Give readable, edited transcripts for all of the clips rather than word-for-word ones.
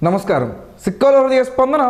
నమస్కారం. సిక్కోల హృదయ స్పందన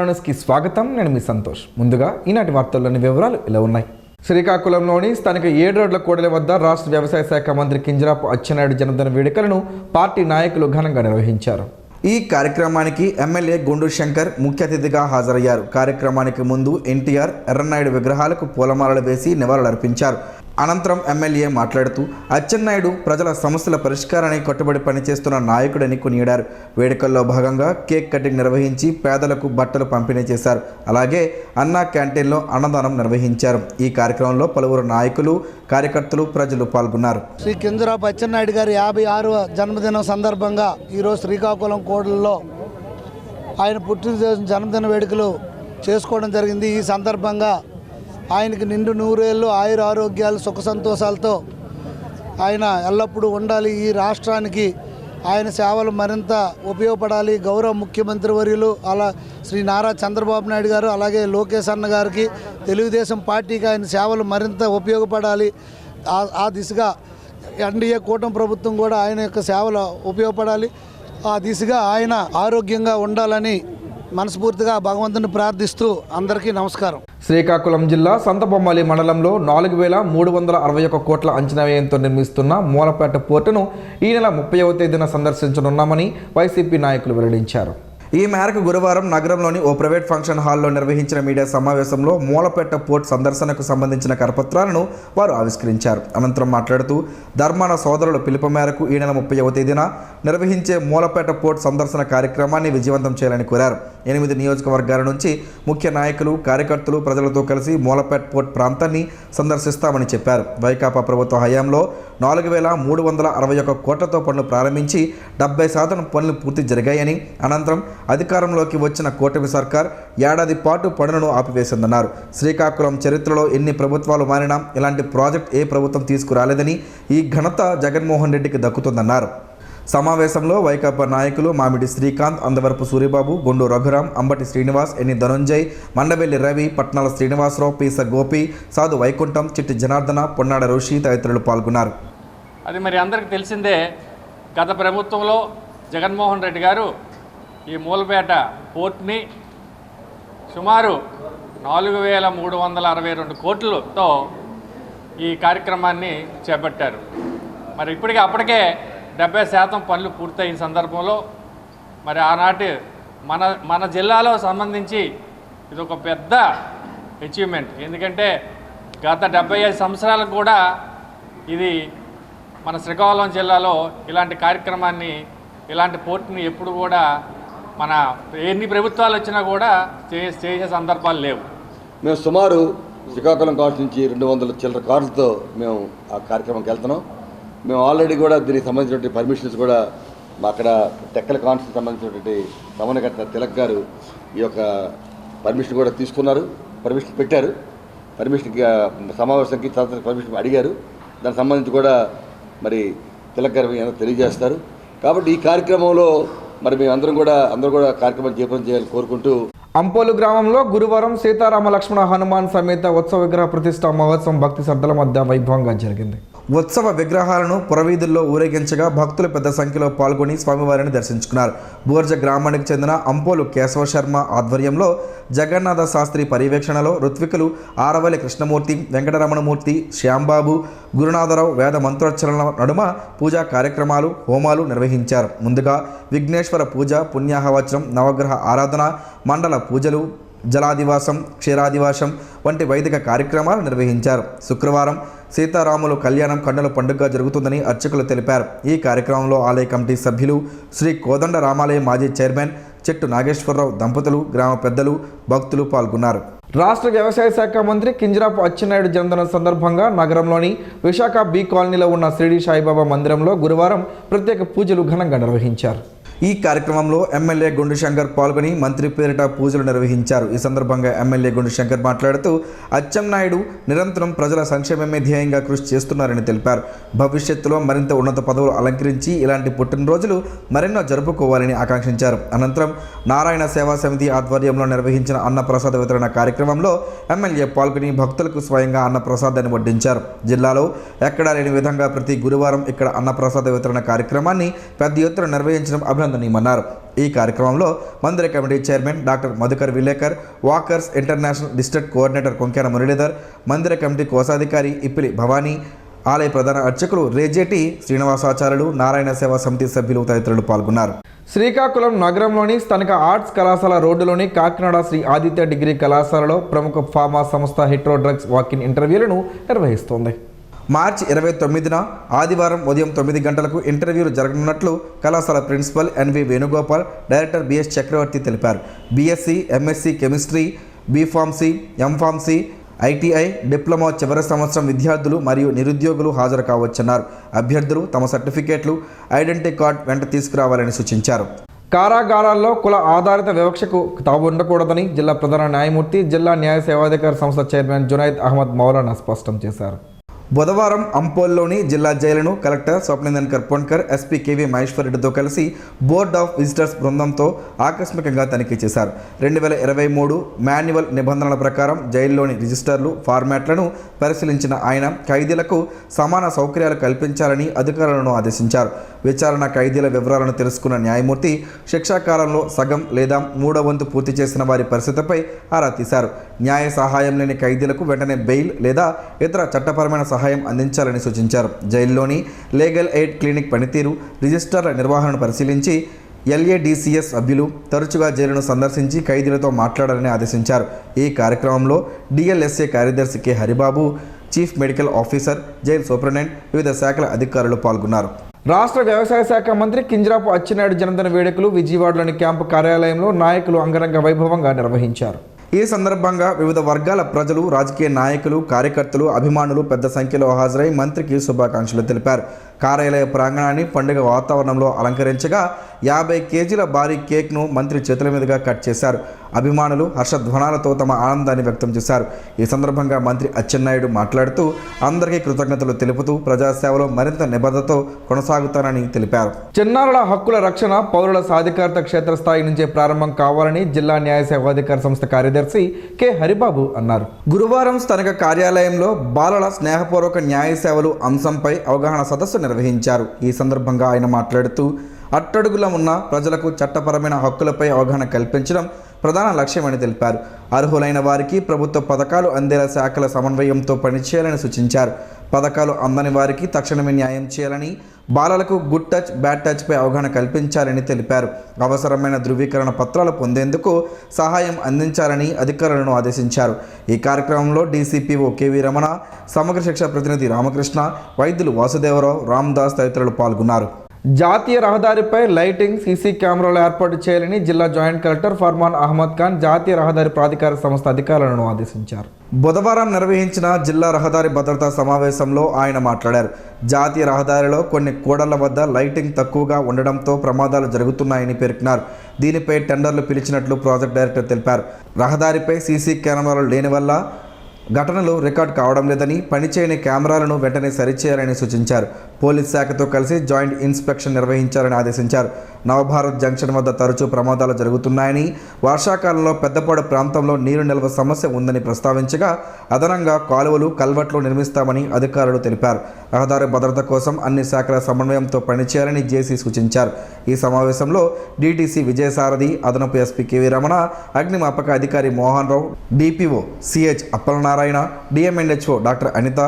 న్యూస్కి స్వాగతం. నేను మీ సంతోష్. ముందుగా ఈనాటి వార్తల్లోని వివరాలు ఇలా ఉన్నాయి. శ్రీకాకుళంలోని స్థానిక 7 రోడ్ల కూడలి వద్ద రాష్ట్ర వ్యవసాయ శాఖ మంత్రి కింజరాపు అచ్చెన్నాయుడు జన్మదిన వేడుకలను పార్టీ నాయకులు ఘనంగా నిర్వహించారు. ఈ కార్యక్రమానికి ఎమ్మెల్యే గుండు శంకర్ ముఖ్య అతిథిగా హాజరయ్యారు. కార్యక్రమానికి ముందు ఎన్టీఆర్, ఎర్రన్నాయుడు విగ్రహాలకు పూలమాలలు వేసి నివాళులర్పించారు. అనంతరం ఎమ్మెల్యే మాట్లాడుతూ అచ్చెన్నాయుడు ప్రజల సమస్యల పరిష్కారానికి కట్టుబడి పనిచేస్తున్న నాయకుడని కొనియాడారు. వేడుకల్లో భాగంగా కేక్ కటింగ్ నిర్వహించి పేదలకు బట్టలు పంపిణీ చేశారు. అలాగే అన్నా క్యాంటీన్లో అన్నదానం నిర్వహించారు. ఈ కార్యక్రమంలో పలువురు నాయకులు, కార్యకర్తలు, ప్రజలు పాల్గొన్నారు. శ్రీ కింజరాపు అచ్చెన్నాయుడు గారి 56వ జన్మదినం సందర్భంగా ఈరోజు శ్రీకాకుళం కోడలలో ఆయన పుట్టినరోజు జన్మదిన వేడుకలు చేసుకోవడం జరిగింది. ఈ సందర్భంగా ఆయనకి నిండు 100 ఏళ్ళు ఆయుర ఆరోగ్యాలు, సుఖ సంతోషాలతో ఆయన ఎల్లప్పుడూ ఉండాలి. ఈ రాష్ట్రానికి ఆయన సేవలు మరింత ఉపయోగపడాలి. గౌరవ ముఖ్యమంత్రి వర్యులు శ్రీ నారా చంద్రబాబు నాయుడు గారు, అలాగే లోకేష్ అన్న గారికి, తెలుగుదేశం పార్టీకి ఆయన సేవలు మరింత ఉపయోగపడాలి. ఆ దిశగా ఎన్డీఏ కూటమి ప్రభుత్వం కూడా ఆయన యొక్క సేవలు ఉపయోగపడాలి. ఆ దిశగా ఆయన ఆరోగ్యంగా ఉండాలని మనస్ఫూర్తిగా భగవంతుని ప్రార్థిస్తూ అందరికీ నమస్కారం. శ్రీకాకుళం జిల్లా సంతబొమ్మాలి మండలంలో 4,361 కోట్ల అంచనా వ్యయంతో నిర్మిస్తున్న మూలపేట పోర్టును ఈ నెల 30వ తేదీన సందర్శించనున్నామని వైసీపీ నాయకులు వెల్లడించారు. ఈ మేరకు గురువారం నగరంలోని ఓ ప్రైవేట్ ఫంక్షన్ హాల్లో నిర్వహించిన మీడియా సమావేశంలో మూలపేట పోర్ట్ సందర్శనకు సంబంధించిన కరపత్రాలను వారు ఆవిష్కరించారు. అనంతరం మాట్లాడుతూ ధర్మాన సోదరుల పిలుపు మేరకు ఈ నెల 30వ తేదీన నిర్వహించే మూలపేట పోర్ట్ సందర్శన కార్యక్రమాన్ని విజయవంతం చేయాలని కోరారు. 8 నియోజకవర్గాల నుంచి ముఖ్య నాయకులు, కార్యకర్తలు ప్రజలతో కలిసి మూలపేట పోర్ట్ ప్రాంతాన్ని సందర్శిస్తామని చెప్పారు. వైకాపా ప్రభుత్వ హయాంలో 4,361 కోట్లతో పనులు ప్రారంభించి 70% పనులు పూర్తి జరిగాయని, అనంతరం అధికారంలోకి వచ్చిన కూటమి సర్కార్ ఏడాది పాటు పనులను ఆపివేసిందన్నారు. శ్రీకాకుళం చరిత్రలో ఎన్ని ప్రభుత్వాలు మారినా ఇలాంటి ప్రాజెక్ట్ ఏ ప్రభుత్వం తీసుకురాలేదని, ఈ ఘనత జగన్మోహన్ రెడ్డికి దక్కుతుందన్నారు. సమావేశంలో వైకాపా నాయకులు మామిడి శ్రీకాంత్, అందవరపు సూరిబాబు, గుండు రఘురాం, అంబటి శ్రీనివాస్, ఎన్ని ధనుంజయ్, మండవెల్లి రవి, పట్నాల శ్రీనివాసరావు, పీస గోపి, సాధు వైకుంఠం, చిట్టి జనార్దన, పొన్నాడ ఋషి తదితరులు పాల్గొన్నారు. అది మరి అందరికీ తెలిసిందే. గత ప్రభుత్వంలో జగన్మోహన్ రెడ్డి గారు ఈ మూలపేట పోర్ట్ని సుమారు 4,362 కోట్లతో ఈ కార్యక్రమాన్ని చేపట్టారు. మరి అప్పటికే 70% పనులు పూర్తయిన సందర్భంలో మరి ఆనాటి మన జిల్లాలో సంబంధించి ఇది ఒక పెద్ద అచీవ్మెంట్. ఎందుకంటే గత 75 సంవత్సరాలకు కూడా ఇది మన శ్రీకాకుళం జిల్లాలో ఇలాంటి కార్యక్రమాన్ని, ఇలాంటి పోర్ట్ని ఎప్పుడు కూడా మన ఎన్ని ప్రభుత్వాలు వచ్చినా కూడా చేసే సందర్భాలు లేవు. మేము సుమారు శ్రీకాకుళం కాస్ట్ నుంచి 200 చిల్లర కార్లతో మేము ఆ కార్యక్రమంకి వెళ్తున్నాం. మేము ఆల్రెడీ కూడా దీనికి సంబంధించినటువంటి పర్మిషన్స్ కూడా అక్కడ టెక్కల కాన్స్కి సంబంధించినటువంటి సమన్వయకర్త తిలక్ గారు ఈ యొక్క పర్మిషన్ కూడా తీసుకున్నారు, పర్మిషన్ పెట్టారు. పర్మిషన్ సమావేశంకి తర్వాత పర్మిషన్ అడిగారు. దానికి సంబంధించి కూడా మరి తిలక్ గారు ఏమైనా తెలియజేస్తారు. కాబట్టి ఈ కార్యక్రమంలో మరి మేము అందరూ కూడా కార్యక్రమాలు చేయాలని కోరుకుంటూ అంపోలు గ్రామంలో గురువారం సీతారామ లక్ష్మణ హనుమాన్ సమేత ఉత్సవ విగ్రహ ప్రతిష్ఠా మహోత్సవం భక్తి శ్రద్ధల మధ్య వైభవంగా జరిగింది. ఉత్సవ విగ్రహాలను పురవీధుల్లో ఊరేగించగా భక్తులు పెద్ద సంఖ్యలో పాల్గొని స్వామివారిని దర్శించుకున్నారు. బోర్జ గ్రామానికి చెందిన అంపోలు కేశవ శర్మ ఆధ్వర్యంలో జగన్నాథ శాస్త్రి పర్యవేక్షణలో ఋత్వికులు ఆరవల్లి కృష్ణమూర్తి, వెంకటరమణమూర్తి, శ్యాంబాబు, గురునాథరావు వేద మంత్రోచ్చరణల నడుమ పూజా కార్యక్రమాలు, హోమాలు నిర్వహించారు. ముందుగా విఘ్నేశ్వర పూజ, పుణ్యాహవచనం, నవగ్రహ ఆరాధన, మండల పూజలు, జలాదివాసం, క్షీరాదివాసం వంటి వైదిక కార్యక్రమాలు నిర్వహించారు. శుక్రవారం సీతారాములు కళ్యాణం కన్నుల పండుగగా జరుగుతుందని అర్చకులు తెలిపారు. ఈ కార్యక్రమంలో ఆలయ కమిటీ సభ్యులు, శ్రీ కోదండ రామాలయ మాజీ చైర్మన్ చెట్టు నాగేశ్వరరావు దంపతులు, గ్రామ పెద్దలు, భక్తులు పాల్గొన్నారు. రాష్ట్ర వ్యవసాయ శాఖ మంత్రి కింజరాపు అచ్చెన్నాయుడు జన్మదినం సందర్భంగా నగరంలోని విశాఖ బి కాలనీలో ఉన్న షిరిడి సాయిబాబా మందిరంలో గురువారం ప్రత్యేక పూజలు ఘనంగా నిర్వహించారు. ఈ కార్యక్రమంలో ఎమ్మెల్యే గుండు శంకర్ పాల్గొని మంత్రి పేరిట పూజలు నిర్వహించారు. ఈ సందర్భంగా ఎమ్మెల్యే గుండు శంకర్ మాట్లాడుతూ అచ్చెన్నాయుడు నిరంతరం ప్రజల సంక్షేమమే ధ్యేయంగా కృషి చేస్తున్నారని తెలిపారు. భవిష్యత్తులో మరింత ఉన్నత పదవులు అలంకరించి ఇలాంటి పుట్టినరోజులు మరెన్నో జరుపుకోవాలని ఆకాంక్షించారు. అనంతరం నారాయణ సేవా సమితి ఆధ్వర్యంలో నిర్వహించిన అన్నప్రసాద వితరణ కార్యక్రమంలో ఎమ్మెల్యే పాల్గొని భక్తులకు స్వయంగా అన్నప్రసాదాన్ని వడ్డించారు. జిల్లాలో ఎక్కడా లేని విధంగా ప్రతి గురువారం ఇక్కడ అన్నప్రసాద వితరణ కార్యక్రమాన్ని పెద్ద ఎత్తున నిర్వహించడం అభినందనీయమన్నారు. ఈ కార్యక్రమంలో మందిర committee chairman doctor Madhukar Vilekar, walkers international district coordinator Konkena Muralidhar, మందిర కమిటీ కోశాధికారి ఇప్పిలి భవానీ, ఆలయ ప్రధాన అర్చకులు రేజేటి శ్రీనివాసాచార్యులు, నారాయణ సేవా సమితి సభ్యులు తదితరులు పాల్గొన్నారు. శ్రీకాకుళం నగరంలోని స్థానిక ఆర్ట్స్ కళాశాల రోడ్డులోని కాకినాడ శ్రీ ఆదిత్య డిగ్రీ కళాశాలలో ప్రముఖ ఫార్మా సంస్థ హెట్రో డ్రగ్స్ వాకిన్ ఇంటర్వ్యూలను నిర్వహిస్తోంది. మార్చి 29న ఆదివారం ఉదయం 9 గంటలకు ఇంటర్వ్యూలు జరగనున్నట్లు కళాశాల principal NV Venugopal, director BS Chakravarthi తెలిపారు. BSc, MSc chemistry, B Pharmacy, M Pharmacy, ITI, diploma చివరి సంవత్సరం విద్యార్థులు మరియు నిరుద్యోగులు హాజరు కావచ్చన్నారు. అభ్యర్థులు తమ సర్టిఫికేట్లు, ఐడెంటిటీ కార్డు వెంట తీసుకురావాలని సూచించారు. కారాగారాల్లో కుల ఆధారిత వివక్షకు తావు ఉండకూడదని జిల్లా ప్రధాన న్యాయమూర్తి, జిల్లా న్యాయ సేవాధికార సంస్థ చైర్మన్ జునైద్ అహ్మద్ మౌలానా స్పష్టం చేశారు. బుధవారం అంపోల్లోని జిల్లా జైలును కలెక్టర్ స్వప్నేందర్ కర్పోన్కర్, ఎస్పీ కేవీ మహేశ్వర్ రెడ్డితో కలిసి బోర్డ్ ఆఫ్ విజిటర్స్ బృందంతో ఆకస్మికంగా తనిఖీ చేశారు. 2023 మాన్యువల్ నిబంధనల ప్రకారం జైల్లోని రిజిస్టర్లు, ఫార్మాట్లను పరిశీలించిన ఆయన ఖైదీలకు సమాన సౌకర్యాలు కల్పించాలని అధికారులను ఆదేశించారు. విచారణ ఖైదీల వివరాలను తెలుసుకున్న న్యాయమూర్తి శిక్షాకాలంలో సగం లేదా 3వ వంతు పూర్తి చేసిన వారి పరిస్థితిపై ఆరా తీశారు. న్యాయ సహాయం లేని ఖైదీలకు వెంటనే బెయిల్ లేదా ఇతర చట్టపరమైన సహాయం అందించాలని సూచించారు. జైల్లోని లీగల్ ఎయిడ్ క్లినిక్ పనితీరు, రిజిస్టర్ల నిర్వహణను పరిశీలించి LADCS సభ్యులు తరచుగా జైలును సందర్శించి ఖైదీలతో మాట్లాడాలని ఆదేశించారు. ఈ కార్యక్రమంలో DLSA కార్యదర్శి K Haribabu, chief medical officer, jail superintendent, వివిధ శాఖల అధికారులు పాల్గొన్నారు. రాష్ట్ర వ్యవసాయ శాఖ మంత్రి కింజరాపు అచ్చెన్నాయుడు జన్మదిన వేడుకలు విజయవాడలోని క్యాంపు కార్యాలయంలో నాయకులు అంగరంగ వైభవంగా నిర్వహించారు. ఈ సందర్భంగా వివిధ వర్గాల ప్రజలు, రాజకీయ నాయకులు, కార్యకర్తలు, అభిమానులు పెద్ద సంఖ్యలో హాజరై మంత్రికి శుభాకాంక్షలు తెలిపారు. కార్యాలయ ప్రాంగణాన్ని పండుగ వాతావరణంలో అలంకరించగా 50 కేజీల భారీ కేక్ను మంత్రి చేతుల మీదుగా కట్ చేశారు. అభిమానులు హర్షధ్వానాలతో తమ ఆనందాన్ని వ్యక్తం చేశారు. ఈ సందర్భంగా మంత్రి అచ్చెన్నాయుడు మాట్లాడుతూ అందరికీ కృతజ్ఞతలు తెలుపుతూ ప్రజాసేవలో మరింత నిబద్ధతతో కొనసాగుతానని తెలిపారు. చిన్నారుల హక్కుల రక్షణ, పౌరుల సాధికారత క్షేత్రస్థాయి నుంచే ప్రారంభం కావాలని జిల్లా న్యాయ సేవాధికార సంస్థ కార్యదర్శి కె హరిబాబు అన్నారు. గురువారం స్థానిక కార్యాలయంలో బాలల స్నేహపూర్వక న్యాయ సేవలు అంశంపై అవగాహన సదస్సు నిర్వహించారు. ఈ సందర్భంగా ఆయన మాట్లాడుతూ అట్టడుగులో ఉన్న ప్రజలకు చట్టపరమైన హక్కులపై అవగాహన కల్పించడం ప్రధాన లక్ష్యమని తెలిపారు. అర్హులైన వారికి ప్రభుత్వ పథకాలు అందేలా శాఖల సమన్వయంతో పనిచేయాలని సూచించారు. పథకాలు అందని వారికి తక్షణమే న్యాయం చేయాలని, బాలలకు గుడ్ టచ్, బ్యాడ్ టచ్పై అవగాహన కల్పించాలని తెలిపారు. అవసరమైన ధృవీకరణ పత్రాలు పొందేందుకు సహాయం అందించాలని అధికారులను ఆదేశించారు. ఈ కార్యక్రమంలో DCPO KV రమణ, సమగ్ర శిక్ష ప్రతినిధి రామకృష్ణ, వైద్యులు వాసుదేవరావు, రామ్దాస్ తదితరులు పాల్గొన్నారు. జాతీయ రహదారిపై లైటింగ్, సీసీ కెమెరాలు ఏర్పాటు చేయాలని జిల్లా జాయింట్ కలెక్టర్ ఫర్మాన్ అహ్మద్ ఖాన్ జాతీయ రహదారి ప్రాధికార సంస్థ అధికారులను ఆదేశించారు. బుధవారం నిర్వహించిన జిల్లా రహదారి భద్రతా సమావేశంలో ఆయన మాట్లాడారు. జాతీయ రహదారిలో కొన్ని కూడళ్ల వద్ద లైటింగ్ తక్కువగా ఉండడంతో ప్రమాదాలు జరుగుతున్నాయని పేర్కొన్నారు. దీనిపై టెండర్లు పిలిచినట్లు ప్రాజెక్ట్ డైరెక్టర్ తెలిపారు. రహదారిపై సీసీ కెమెరాలు లేని వల్ల ఘటనలు రికార్డ్ కావడం లేదని, పనిచేయని కెమెరాలను వెంటనే సరిచేయాలని సూచించారు. పోలీస్ శాఖతో కలిసి జాయింట్ ఇన్స్పెక్షన్ నిర్వహించాలని ఆదేశించారు. నవభారత్ జంక్షన్ వద్ద తరచూ ప్రమాదాలు జరుగుతున్నాయని, వర్షాకాలంలో పెద్దపాడు ప్రాంతంలో నీరు నిల్వ సమస్య ఉందని ప్రస్తావించగా అదనంగా కాలువలు, కల్వర్ట్లు నిర్మిస్తామని అధికారులు తెలిపారు. రహదారి భద్రత కోసం అన్ని శాఖల సమన్వయంతో పనిచేయాలని జేసీ సూచించారు. ఈ సమావేశంలో DTC విజయసారథి, అదనపు SP KV రమణ, అగ్నిమాపక అధికారి Mohan Rao, DPO CH Appalanarayana, DMNHO doctor Anitha,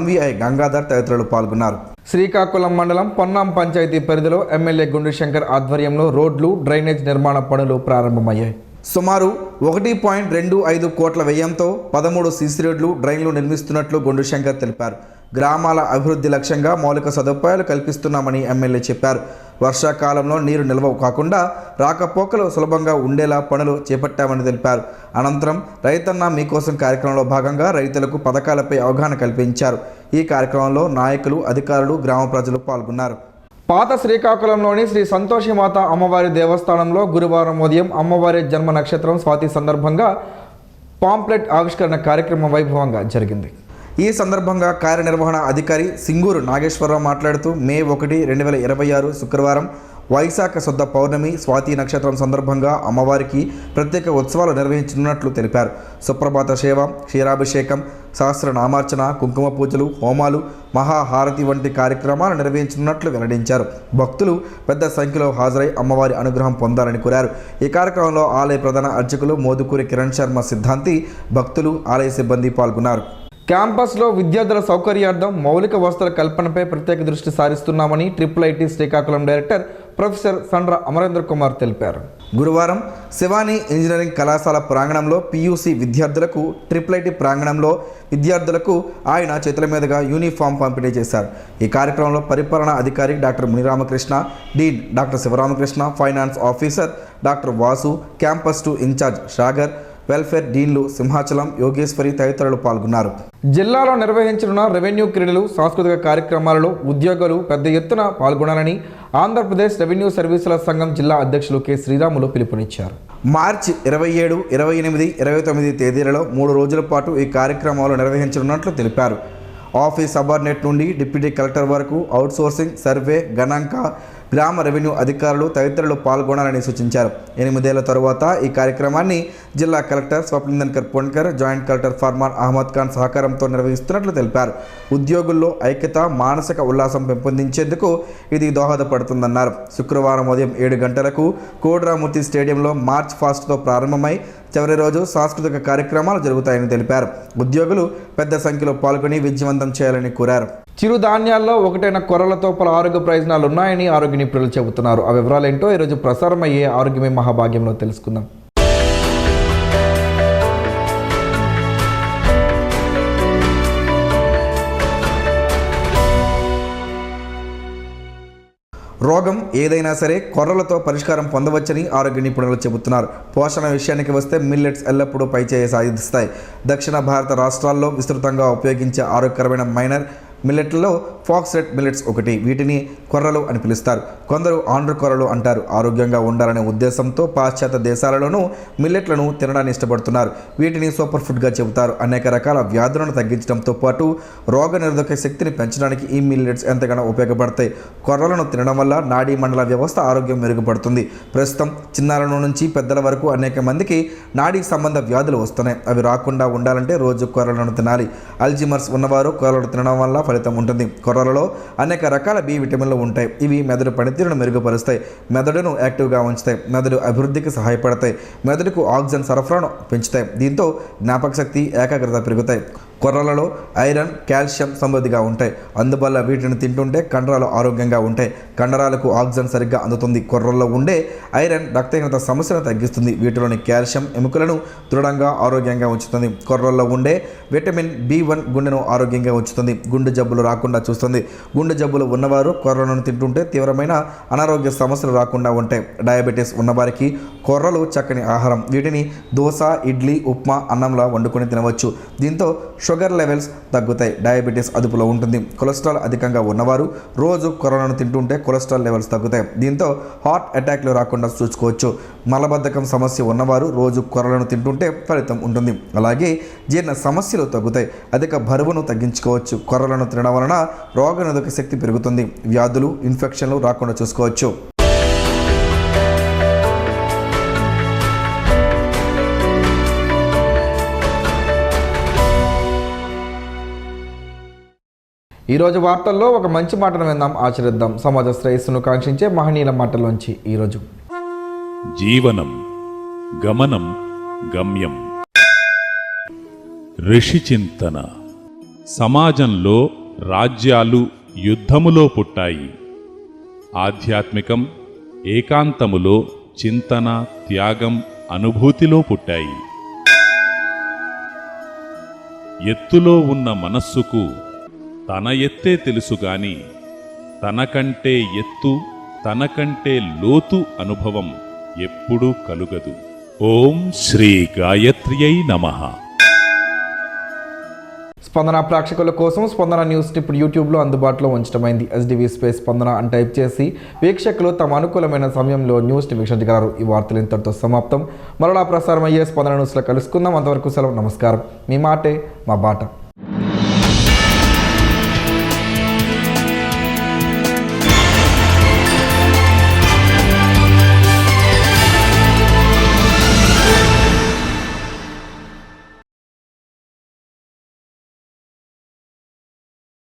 MVI Gangadhar తదితరులు పాల్గొన్నారు. శ్రీకాకుళం మండలం పొన్నాం పంచాయతీ పరిధిలో ఎమ్మెల్యే గుండు శంకర్ ఆధ్వర్యంలో రోడ్లు, డ్రైనేజ్ నిర్మాణ పనులు ప్రారంభమయ్యాయి. సుమారు 1.25 కోట్ల వ్యయంతో 13 సీసీ రోడ్లు, డ్రైన్లు నిర్మిస్తున్నట్లు గుండు శంకర్ తెలిపారు. గ్రామాల అభివృద్ధి లక్ష్యంగా మౌలిక సదుపాయాలు కల్పిస్తున్నామని ఎమ్మెల్యే చెప్పారు. వర్షాకాలంలో నీరు నిల్వ కాకుండా రాకపోకలు సులభంగా ఉండేలా పనులు చేపట్టామని తెలిపారు. అనంతరం రైతన్న మీకోసం కార్యక్రమంలో భాగంగా రైతులకు పథకాలపై అవగాహన కల్పించారు. ఈ కార్యక్రమంలో నాయకులు, అధికారులు, గ్రామ ప్రజలు పాల్గొన్నారు. పాత శ్రీకాకుళంలోని శ్రీ సంతోషిమాత అమ్మవారి దేవస్థానంలో గురువారం ఉదయం అమ్మవారి జన్మ నక్షత్రం స్వాతి సందర్భంగా పాంప్లెట్ ఆవిష్కరణ కార్యక్రమం వైభవంగా జరిగింది. ఈ సందర్భంగా కార్యనిర్వహణ అధికారి సింగూరు నాగేశ్వరరావు మాట్లాడుతూ మే 1, 2026 శుక్రవారం వైశాఖ శుద్ధ పౌర్ణమి, స్వాతి నక్షత్రం సందర్భంగా అమ్మవారికి ప్రత్యేక ఉత్సవాలు నిర్వహించనున్నట్లు తెలిపారు. సుప్రభాత సేవ, క్షీరాభిషేకం, సహస్రనామార్చన, కుంకుమ పూజలు, హోమాలు, మహాహారతి వంటి కార్యక్రమాలు నిర్వహించనున్నట్లు వెల్లడించారు. భక్తులు పెద్ద సంఖ్యలో హాజరై అమ్మవారి అనుగ్రహం పొందాలని కోరారు. ఈ కార్యక్రమంలో ఆలయ ప్రధాన అర్చకులు మోదుకూరి కిరణ్ శర్మ సిద్ధాంతి, భక్తులు, ఆలయ సిబ్బంది పాల్గొన్నారు. క్యాంపస్లో విద్యార్థుల సౌకర్యార్థం మౌలిక వసతుల కల్పనపై ప్రత్యేక దృష్టి సారిస్తున్నామని IIIT Srikakulam director professor Sandra Amarendra Kumar తెలిపారు. గురువారం శివాని ఇంజనీరింగ్ కళాశాల ప్రాంగణంలో PUC విద్యార్థులకు, IIIT ప్రాంగణంలో విద్యార్థులకు ఆయన చేతుల మీదుగా యూనిఫామ్ పంపిణీ చేశారు. ఈ కార్యక్రమంలో పరిపాలనా అధికారి doctor Muniramakrishna, dean doctor Sivaramakrishna, finance officer doctor Vasu, campus 2 incharge Sagar, welfare డీన్లు సింహాచలం, యోగేశ్వరి తదితరులు పాల్గొన్నారు. జిల్లాలో నిర్వహించనున్న రెవెన్యూ క్రీడలు, సాంస్కృతిక కార్యక్రమాలలో ఉద్యోగులు పెద్ద ఎత్తున పాల్గొనాలని ఆంధ్రప్రదేశ్ రెవెన్యూ సర్వీసుల సంఘం జిల్లా అధ్యక్షులు కె శ్రీరాములు పిలుపునిచ్చారు. మార్చి 27, 28, 29 తేదీలలో 3 రోజుల పాటు ఈ కార్యక్రమాలు నిర్వహించనున్నట్లు తెలిపారు. ఆఫీస్ సబార్డినేట్ నుండి డిప్యూటీ కలెక్టర్ వరకు అవుట్సోర్సింగ్, సర్వే, గణాంక, గ్రామ రెవెన్యూ అధికారులు తదితరులు పాల్గొనాలని సూచించారు. 8 ఏళ్ల తరువాత ఈ కార్యక్రమాన్ని జిల్లా కలెక్టర్ స్వప్నిందన్కర్ పొన్కర్, జాయింట్ కలెక్టర్ ఫర్మాన్ అహ్మద్ ఖాన్ సహకారంతో నిర్వహిస్తున్నట్లు తెలిపారు. ఉద్యోగుల్లో ఐక్యత, మానసిక ఉల్లాసం పెంపొందించేందుకు ఇది దోహదపడుతుందన్నారు. శుక్రవారం ఉదయం 7 గంటలకు కోడ్రామూర్తి స్టేడియంలో మార్చ్ ఫాస్ట్తో ప్రారంభమై చివరి రోజు సాంస్కృతిక కార్యక్రమాలు జరుగుతాయని తెలిపారు. ఉద్యోగులు పెద్ద సంఖ్యలో పాల్గొని విజయవంతం చేయాలని కోరారు. చిరుధాన్యాల్లో ఒకటైన కొర్రలతో పలు ఆరోగ్య ప్రయోజనాలు ఉన్నాయని ఆరోగ్య నిపుణులు చెబుతున్నారు. ఆ వివరాలు ఏంటో ఈరోజు ప్రసారమయ్యే ఆరోగ్యమే మహాభాగ్యంలో తెలుసుకుందాం. రోగం ఏదైనా సరే కొర్రలతో పరిష్కారం పొందవచ్చని ఆరోగ్య నిపుణులు చెబుతున్నారు. పోషణ విషయానికి వస్తే మిల్లెట్స్ ఎల్లప్పుడూ పైచేయి సాధిస్తాయి. దక్షిణ భారత రాష్ట్రాల్లో విస్తృతంగా ఉపయోగించే ఆరోగ్యకరమైన మైనర్ మిల్లెట్లలో ఫాక్స్రెట్ మిల్లెట్స్ ఒకటి. వీటిని కొర్రలు అని పిలుస్తారు. కొందరు ఆండ్ర కొర్రలు అంటారు. ఆరోగ్యంగా ఉండాలనే ఉద్దేశంతో పాశ్చాత్య దేశాలలోనూ మిల్లెట్లను తినడాన్ని ఇష్టపడుతున్నారు. వీటిని సూపర్ ఫుడ్గా చెబుతారు. అనేక రకాల వ్యాధులను తగ్గించడంతో పాటు రోగనిరోధక శక్తిని పెంచడానికి ఈ మిల్లెట్స్ ఎంతగానో ఉపయోగపడతాయి. కొర్రలను తినడం వల్ల నాడీ మండల వ్యవస్థ ఆరోగ్యం మెరుగుపడుతుంది. ప్రస్తుతం చిన్నారుల నుంచి పెద్దల వరకు అనేక మందికి నాడీ సంబంధ వ్యాధులు వస్తున్నాయి. అవి రాకుండా ఉండాలంటే రోజు కొర్రలను తినాలి. అల్జీమర్స్ ఉన్నవారు కొర్రలు తినడం వల్ల ఫలితం ఉంటుంది. కొర్రలలో అనేక రకాల B విటమిన్లు ఉంటాయి. ఇవి మెదడు పనితీరును మెరుగుపరుస్తాయి, మెదడును యాక్టివ్గా ఉంచుతాయి, మెదడు అభివృద్ధికి సహాయపడతాయి, మెదడుకు ఆక్సిజన్ సరఫరాను పెంచుతాయి. దీంతో జ్ఞాపక శక్తి, ఏకాగ్రత పెరుగుతాయి. కొర్రలలో ఐరన్, కాల్షియం సమృద్ధిగా ఉంటాయి. అందువల్ల వీటిని తింటుంటే కండరాలు ఆరోగ్యంగా ఉంటాయి. కండరాలకు ఆక్సిజన్ సరిగ్గా అందుతుంది. కొర్రల్లో ఉండే ఐరన్ రక్తహీనత సమస్యను తగ్గిస్తుంది. వీటిలోని కాల్షియం ఎముకలను దృఢంగా ఆరోగ్యంగా ఉంచుతుంది. కొర్రల్లో ఉండే విటమిన్ B1 గుండెను ఆరోగ్యంగా ఉంచుతుంది, గుండె జబ్బులు రాకుండా చూస్తుంది. గుండె జబ్బులు ఉన్నవారు కొర్రలను తింటుంటే తీవ్రమైన అనారోగ్య సమస్యలు రాకుండా ఉంటాయి. డయాబెటీస్ ఉన్నవారికి కొర్రలు చక్కని ఆహారం. వీటిని దోశ, ఇడ్లీ, ఉప్మా, అన్నంలా వండుకొని తినవచ్చు. దీంతో షుగర్ లెవెల్స్ తగ్గుతాయి, డయాబెటీస్ అదుపులో ఉంటుంది. కొలెస్ట్రాల్ అధికంగా ఉన్నవారు రోజు కొర్రలను తింటుంటే కొలెస్ట్రాల్ లెవెల్స్ తగ్గుతాయి. దీంతో హార్ట్ అటాక్లు రాకుండా చూసుకోవచ్చు. మలబద్ధకం సమస్య ఉన్నవారు రోజు కొర్రలను తింటుంటే ఫలితం ఉంటుంది. అలాగే జీర్ణ సమస్యలు తగ్గుతాయి. అధిక బరువును తగ్గించుకోవచ్చు. కొర్రలను తినడం వలన రోగనిరోధక శక్తి పెరుగుతుంది. వ్యాధులు, ఇన్ఫెక్షన్లు రాకుండా చూసుకోవచ్చు. ఈరోజు వార్తల్లో ఒక మంచి మాటను విందాం, ఆచరిద్దాం. సమాజ శ్రేయస్సును కాంక్షించే మహనీయుల మాటల్లోంచి ఈరోజు. జీవనం గమనం గమ్యం. ఋషి చింతన. సమాజంలో రాజ్యాలు యుద్ధములో పుట్టాయి. ఆధ్యాత్మికం ఏకాంతములో చింతన, త్యాగం, అనుభూతిలో పుట్టాయి. ఎత్తులో ఉన్న మనస్సుకు తన ఎత్తే తెలుసుగాని తనకంటే ఎత్తు, తనకంటే లోతు అనుభవం ఎప్పుడూ కలుగదు. ఓం శ్రీ గాయత్ర్యై నమః. స్పందన ప్రేక్షకుల కోసం స్పందన న్యూస్ని ఇప్పుడు యూట్యూబ్లో అందుబాటులో ఉంచడమైంది. SDV స్పేస్ స్పందన అని టైప్ చేసి వీక్షకులు తమ అనుకూలమైన సమయంలో న్యూస్ని వీక్షించగలరు. ఈ వార్తలు ఇంతటితో సమాప్తం. మరలా ప్రసారం అయ్యే స్పందన న్యూస్లో కలుసుకుందాం. అంతవరకు సెలవు. నమస్కారం. మీ మాటే మా బాట.